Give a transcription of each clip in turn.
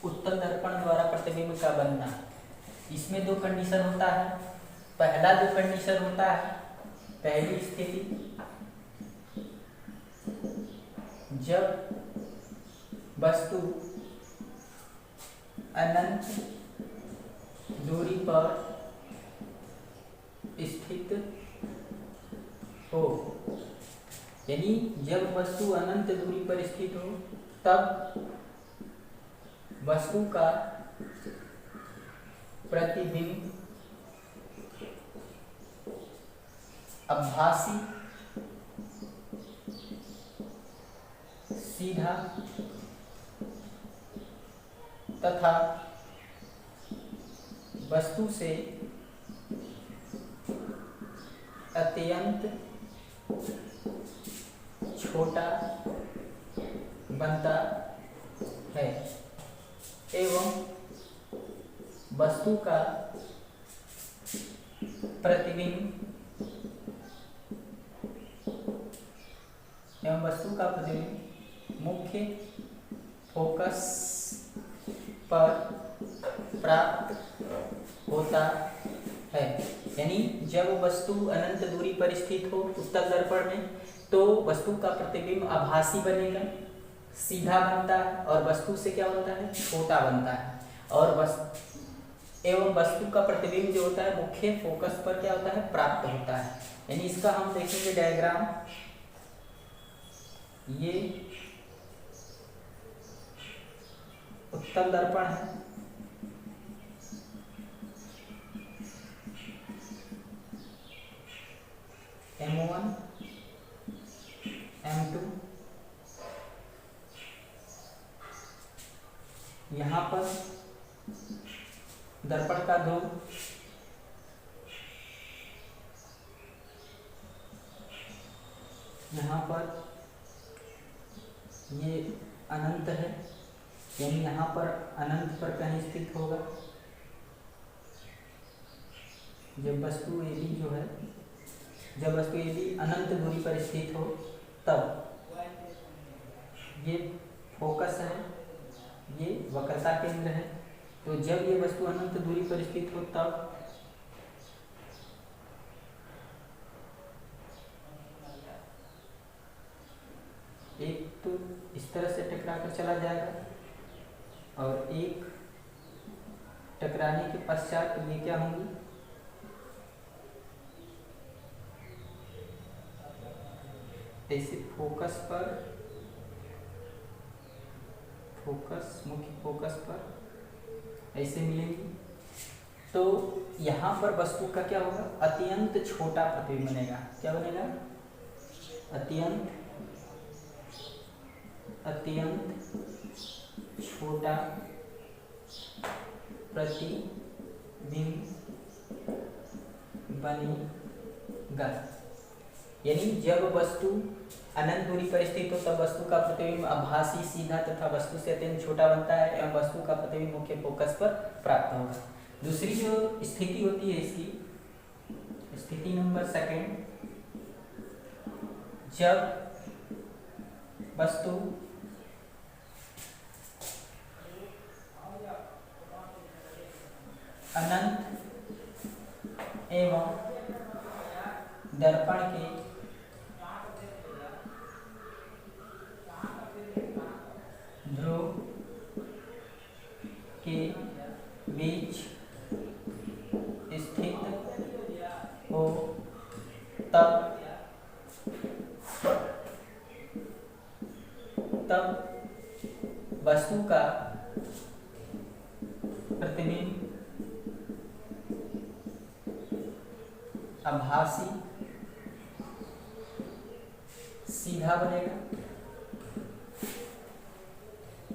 उत्तल दर्पण द्वारा प्रतिबिंब का बनना। इसमें दो कंडीशन होता है। पहला जो कंडीशन होता है, पहली स्थिति, जब वस्तु अनंत दूरी पर स्थित हो, यानी जब वस्तु अनंत दूरी पर स्थित हो तब वस्तु का प्रतिबिंब आभासी, सीधा तथा वस्तु से अत्यंत छोटा बनता है एवं वस्तु का प्रतिबिंब मुख्य फोकस पर प्राप्त होता है। यानी जब वस्तु अनंत दूरी पर स्थित हो उत्तल दर्पण में, तो वस्तु का प्रतिबिंब आभासी बनेगा, सीधा बनता है और वस्तु से क्या बनता है, छोटा बनता है। और एवं वस्तु का प्रतिबिंब जो होता है मुख्य फोकस पर क्या होता है, प्राप्त होता है। यानी इसका हम देखेंगे डायग्राम। ये उत्तल दर्पण है, M1 M2, यहाँ पर दर्पण का ध्रुव यहाँ पर ये अनंत है, यानी यहाँ पर अनंत पर कहीं स्थित होगा। जब वस्तु AB जो है, जब वस्तु AB अनंत दूरी पर स्थित हो तब ये फोकस है, ये वक्रता केंद्र है। तो जब ये वस्तु अनंत दूरी पर स्थित हो तब एक तो इस तरह से टकरा कर चला जाएगा और एक टकराने के पश्चात ये क्या होंगी, ऐसे फोकस पर, मुख्य फोकस पर ऐसे मिलेंगी। तो यहाँ पर वस्तु का क्या होगा, अत्यंत छोटा प्रतिबिंब बनेगा। क्या बनेगा, अत्यंत छोटा प्रतिबिंब बनेगा। यानी जब वस्तु अनंत दूरी पर स्थित हो तब वस्तु का प्रतिबिंब आभासी, सीधा तथा वस्तु से अत्यंत छोटा बनता है एवं वस्तु का प्रतिबिंब मुख्य फोकस पर प्राप्त होगा। दूसरी जो स्थिति होती है इसकी स्थिति नंबर सेकंड, जब वस्तु अनंत एवं दर्पण के ध्रुव के बीच स्थित हो तब वस्तु का प्रतिबिंब आभासी, सीधा बनेगा,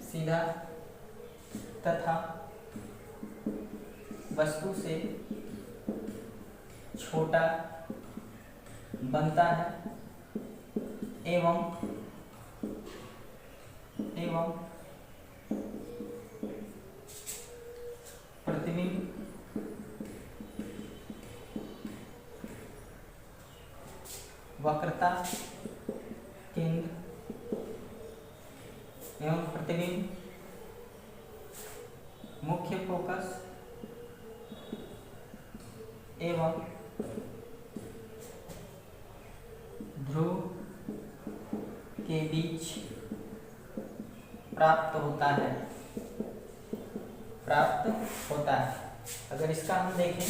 सीधा तथा वस्तु से छोटा बनता है एवं प्रतिबिंब वक्रता केंद्र एवं प्रतिबिंब मुख्य फोकस एवं ध्रुव के बीच प्राप्त होता है। अगर इसका हम देखें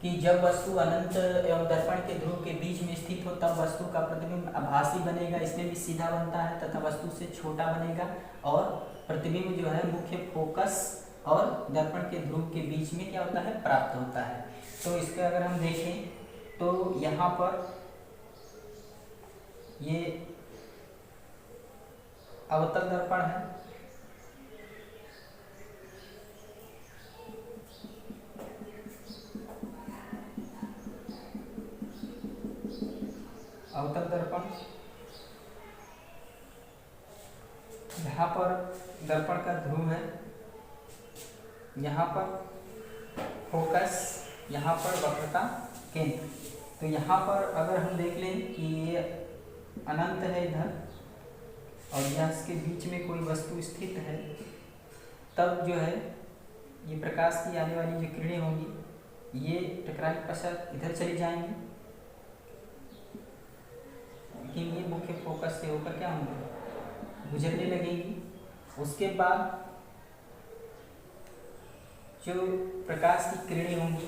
कि जब वस्तु अनंत एवं दर्पण के ध्रुव के बीच में स्थित हो तब वस्तु का प्रतिबिंब आभासी बनेगा, इसमें भी सीधा बनता है तथा वस्तु से छोटा बनेगा, और प्रतिबिंब जो है मुख्य फोकस और दर्पण के ध्रुव के बीच में क्या होता है, प्राप्त होता है। तो इसका अगर हम देखें तो यहाँ पर ये अवतल दर्पण है, अवतल दर्पण, यहाँ पर दर्पण का ध्रुव है, यहाँ पर फोकस, यहाँ पर वक्रता केंद्र। तो यहाँ पर अगर हम देख लें कि ये अनंत है इधर और यहाँ इसके बीच में कोई वस्तु स्थित है, तब जो है ये प्रकाश की आने वाली जो किरणें होंगी ये टकराने के पश्चात इधर चली जाएंगी, लेकिन ये मुख्य फोकस से होकर क्या होंगे, गुजरने लगेगी। उसके बाद जो प्रकाश की किरणें होंगी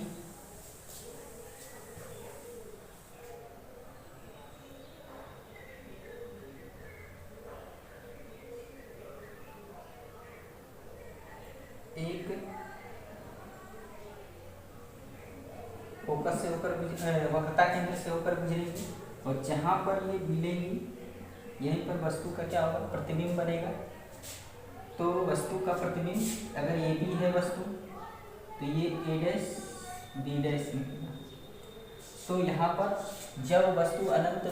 एक फोकस से होकर वक्रता केंद्र से होकर गुजरेगी, और जहाँ पर ये मिलेंगी यहीं पर वस्तु का क्या होगा, प्रतिबिंब बनेगा। तो वस्तु का प्रतिबिंब अगर ये भी है वस्तु तो ये ए डैश बी डैश, तो यहाँ पर जब वस्तु अनंत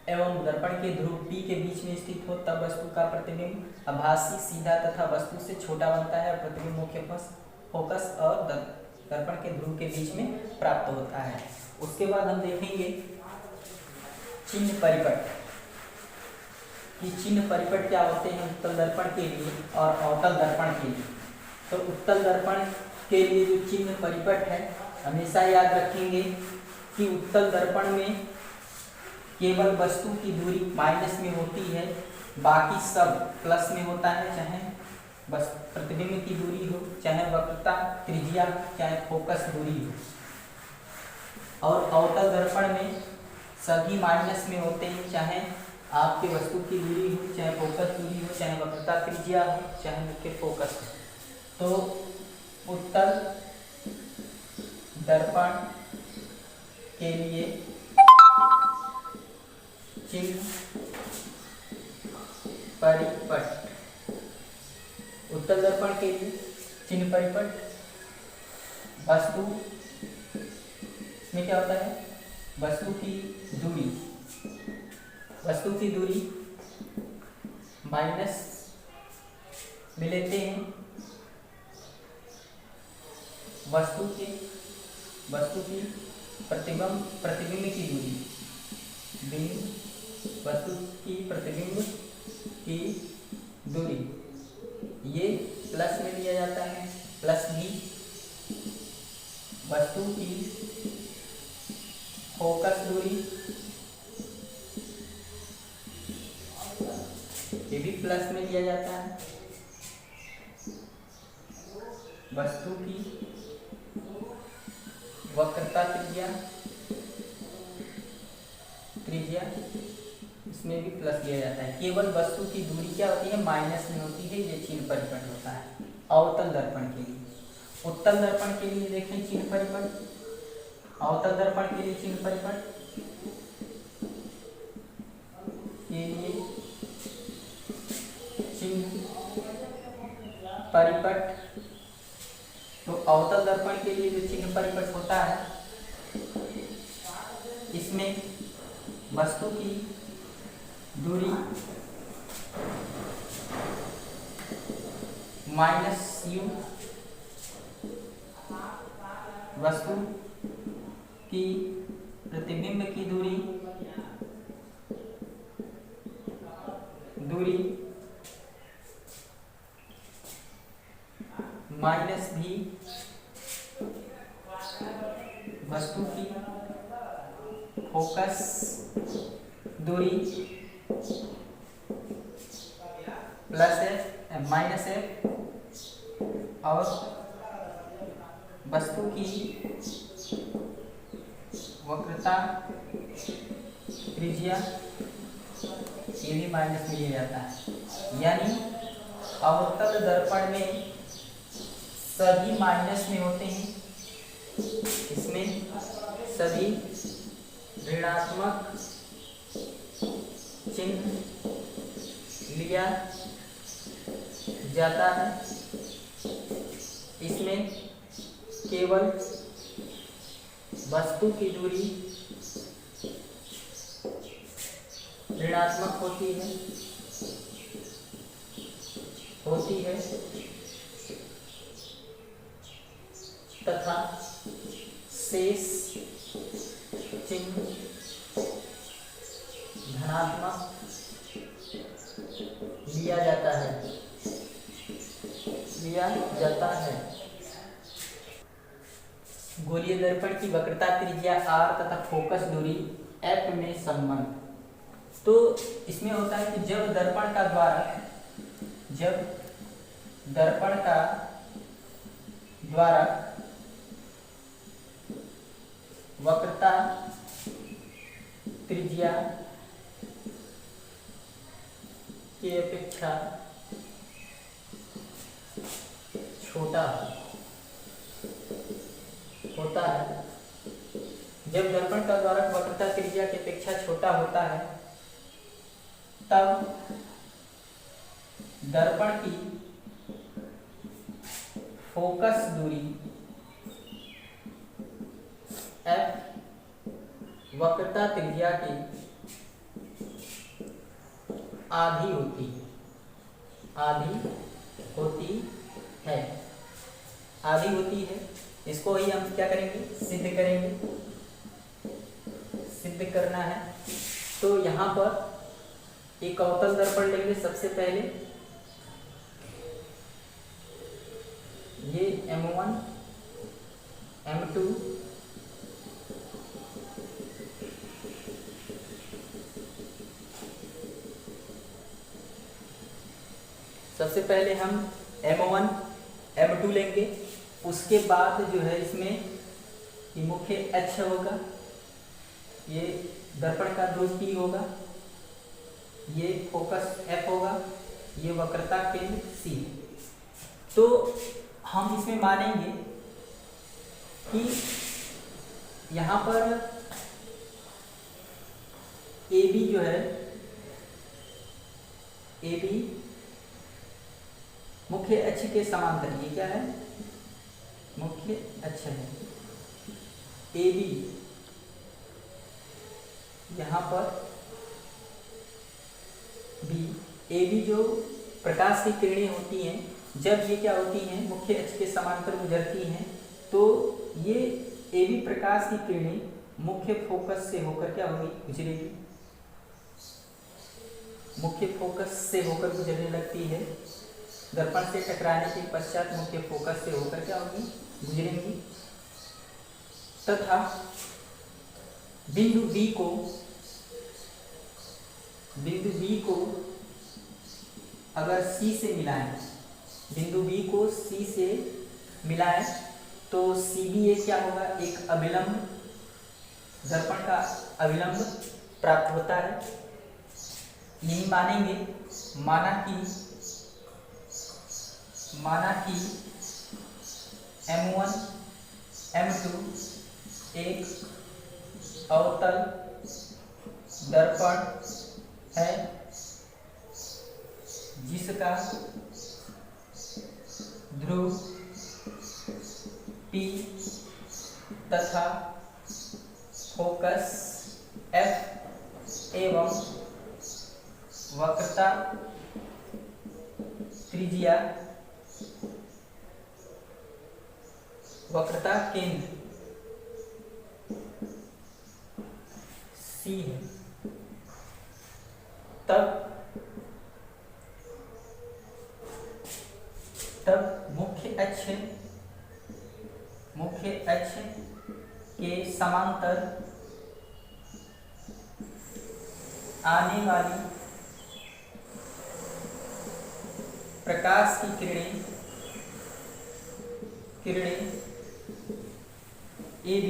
एवं दर्पण के ध्रुव P के बीच में स्थित हो तब वस्तु का प्रतिबिंब आभासी, सीधा तथा वस्तु से छोटा बनता है, प्रतिबिंब मुख्य फोकस और दर्पण के ध्रुव के बीच में प्राप्त होता है। उसके बाद हम देखेंगे चिन्ह परिपट, कि चिन्ह परिपट क्या होते हैं उत्तल दर्पण के लिए और अवतल दर्पण के लिए। तो उत्तल दर्पण के लिए जो चिन्ह परिपट है, हमेशा याद रखेंगे कि उत्तल दर्पण में केवल वस्तु की दूरी माइनस में होती है, बाकी सब प्लस में होता है, चाहे बस प्रतिबिंब की दूरी हो, चाहे वक्रता, त्रिज्या, चाहे फोकस दूरी हो। और अवतल दर्पण में सभी माइनस में होते हैं, चाहे आपके वस्तु की दूरी हो, चाहे फोकस दूरी हो, चाहे वक्रता त्रिज्या हो, चाहे मुख्य फोकस हो। तो उत्तल दर्पण के लिए चिन्ह परिपट, उत्तल दर्पण के लिए चिन्ह परिपट, वस्तु में क्या होता है, वस्तु की दूरी माइनस में लेते हैं, वस्तु की प्रतिबिंब की दूरी, वस्तु की प्रतिबिंब की दूरी ये प्लस में लिया जाता है, प्लस भी वस्तु की फोकस दूरी ये भी प्लस में लिया जाता है, वस्तु की वक्रता त्रिज्या इसमें भी प्लस लिया जाता है। केवल वस्तु की दूरी क्या होती है, माइनस में होती है, ये चिन्ह परिपट होता है अवतल दर्पण के लिए। उत्तल दर्पण के लिए देखें चिन्ह परिपट, अवतल दर्पण के लिए चिन्ह परिपट के लिए चिन्ह परिपट। तो अवतल दर्पण के लिए जो चिन्ह परिपट होता है, इसमें वस्तु की दूरी माइनस u, वस्तु की प्रतिबिंब की दूरी माइनस भी वस्तु की फोकस दूरी प्लस एफ माइनस एफ और वस्तु की वक्रता त्रिज्या ये भी माइनस में लिया जाता है। यानी अवतल दर्पण में सभी माइनस में होते हैं, इसमें सभी ऋणात्मक चिन्ह लिया जाता है। इसमें केवल वस्तु की दूरी ऋणात्मक होती है तथा शेष चिन्ह धनात्मक लिया जाता है। गोलीय दर्पण की वक्रता त्रिज्या r तथा फोकस दूरी f में संबंध। तो इसमें होता है कि जब दर्पण का द्वारा वक्रता त्रिज्या की अपेक्षा छोटा होता है, जब दर्पण का द्वारक वक्रता त्रिज्या की अपेक्षा छोटा होता है तब दर्पण की फोकस दूरी f वक्रता त्रिज्या की आधी होती है। इसको ही हम क्या करेंगे, सिद्ध करना है। तो यहाँ पर एक अवतल दर्पण लेंगे। सबसे पहले ये M1 M2 सबसे पहले हम M1 M2 लेंगे। उसके बाद जो है इसमें ये मुख्य अक्ष होगा, ये दर्पण का ध्रुव P होगा, ये फोकस F होगा, ये वक्रता केंद्र C। तो हम इसमें मानेंगे कि यहाँ पर AB जो है, AB मुख्य अक्ष के समांतर, ये क्या है, मुख्य अक्ष है। AB यहाँ पर B, AB जो प्रकाश की किरणें होती हैं, जब ये क्या होती हैं, मुख्य अक्ष के समांतर गुजरती हैं, तो ये AB प्रकाश की किरणें मुख्य फोकस से होकर क्या होगी, गुजरेगी, मुख्य फोकस से होकर गुजरने लगती है। दर्पण से टकराने के पश्चात मुख्य फोकस से होकर क्या होगी, गुजरेंगी तथा बिंदु B को अगर C से मिलाएं, बिंदु B को C से मिलाएं तो CBA क्या होगा, एक अभिलंब, दर्पण का अभिलंब प्राप्त होता है। यही मानेंगे, माना कि M1 M2 एक अवतल दर्पण है जिसका ध्रुव P तथा फोकस F एवं वक्रता त्रिज्या, वक्रता केंद्र C है। तब मुख्य अक्ष के समांतर आने वाली प्रकाश की किरणें AB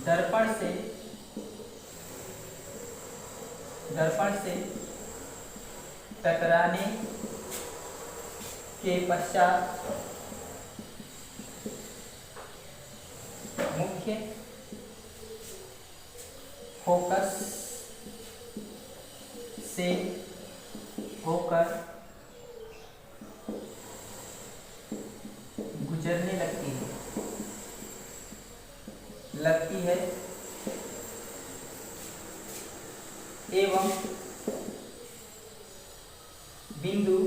दर्पण से टकराने के पश्चात मुख्य फोकस से होकर गुजरने लगती है एवं बिंदु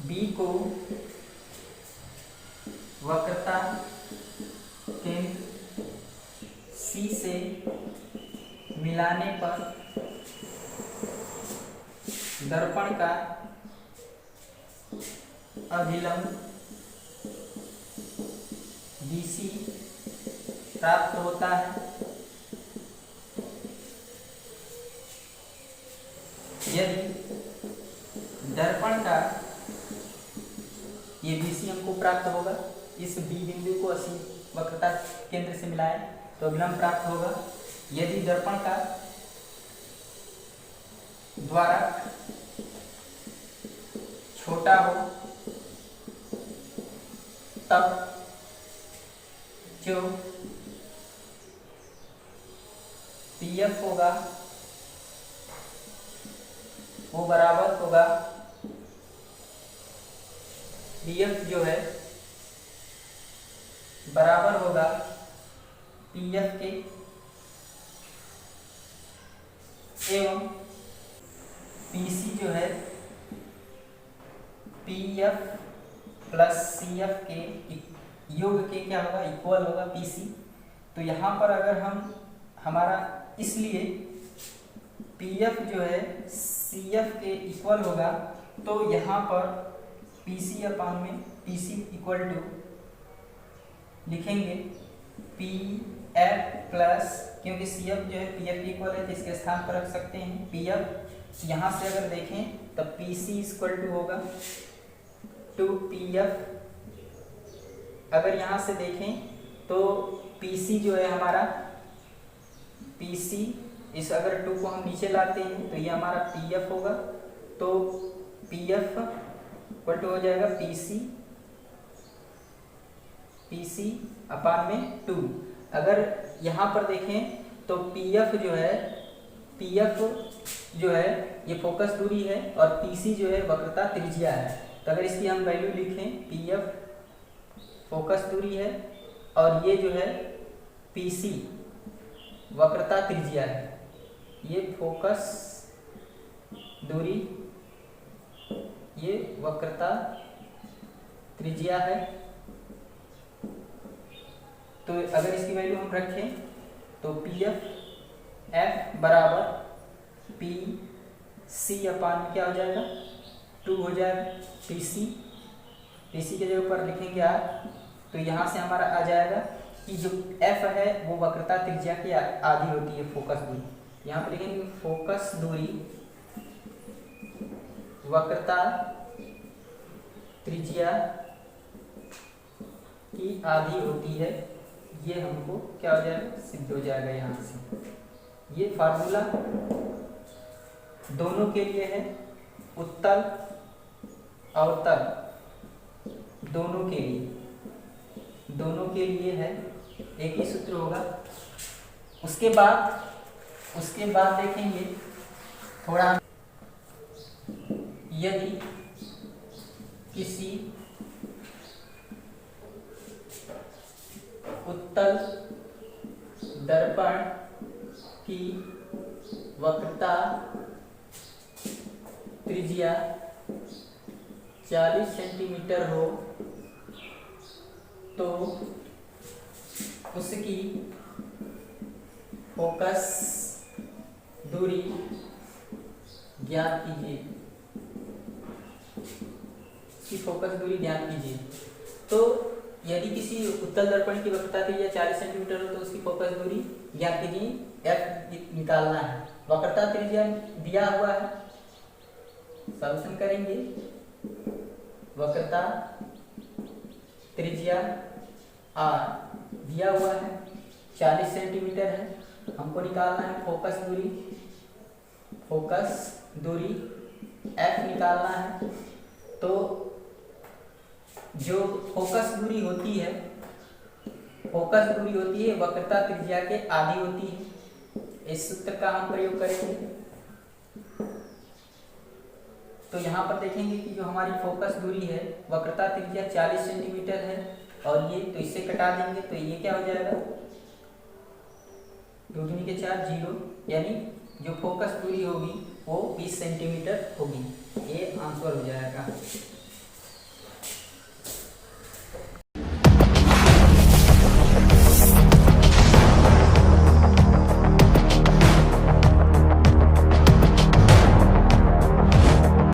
B को वक्रता केंद्र C से मिलाने पर दर्पण का अभिलंब BC प्राप्त होता है। यदि दर्पण का ये BC हमको प्राप्त होगा, इस B बिंदु को ਅਸੀਂ वक्रता केंद्र से मिलाएं तो अभिलंब प्राप्त होगा। यदि दर्पण का द्वारक छोटा हो तब जो PF होगा वो बराबर होगा BF जो है बराबर होगा PF के एवं PC जो है PF प्लस CF के योग के क्या होगा, इक्वल होगा PC। तो यहाँ पर अगर हम हमारा इसलिए PF जो है CF के इक्वल होगा तो यहाँ पर PC अपान में PC इक्वल टू लिखेंगे PF प्लस, क्योंकि CF जो है PF के इक्वल है तो इसके स्थान पर रख सकते हैं PF। यहाँ से अगर देखें तब PC इक्वल टू होगा 2PF। अगर यहाँ से देखें तो PC जो है हमारा PC, इस अगर 2 को हम नीचे लाते हैं तो ये हमारा PF होगा, तो PF इक्वल टू हो जाएगा PC अपान में 2। अगर यहाँ पर देखें तो PF जो है ये फोकस दूरी है और PC जो है वक्रता त्रिज्या है। तो अगर इसकी हम वैल्यू लिखें, PF फोकस दूरी है और ये जो है PC वक्रता त्रिज्या है। ये फोकस दूरी, ये वक्रता त्रिज्या है। तो अगर इसकी वैल्यू हम रखें तो PF बराबर PC अपान क्या हो जाएगा 2 हो जाएगा। PC के जगह पर लिखेंगे R, तो यहाँ से हमारा आ जाएगा कि जो F है वो वक्रता त्रिज्या की आधी होती है फोकस दूरी। यहाँ पर लिखेंगे फोकस दूरी वक्रता त्रिज्या की आधी होती है। ये हमको क्या हो जाएगा, सिद्ध हो जाएगा यहाँ से। ये फार्मूला दोनों के लिए है, उत्तल अवतल दोनों के लिए है, एक ही सूत्र होगा। उसके बाद देखेंगे थोड़ा, यदि किसी उत्तल दर्पण की वक्रता त्रिज्या 40 सेंटीमीटर हो तो उसकी फोकस दूरी ज्ञात कीजिए। की फोकस दूरी ज्ञात कीजिए। तो यदि किसी उत्तल दर्पण की वक्रता त्रिज्या 40 सेंटीमीटर हो तो उसकी फोकस दूरी ज्ञात कीजिए, f निकालना है। वक्रता त्रिज्या दिया हुआ है, सॉल्यूशन करेंगे। वक्रता त्रिज्या r दिया हुआ है 40 सेंटीमीटर है, हमको निकालना है फोकस दूरी f निकालना है। तो जो फोकस दूरी होती है वक्रता त्रिज्या के आधी होती है। इस सूत्र का हम प्रयोग करेंगे। तो यहाँ पर देखेंगे कि जो हमारी फोकस दूरी है वक्रता त्रिज्या 40 सेंटीमीटर है और ये तो इससे कटा देंगे तो ये क्या हो जाएगा 2 दूनी के 4 0, यानी जो फोकस दूरी होगी वो 20 सेंटीमीटर होगी। ये आंसर हो जाएगा।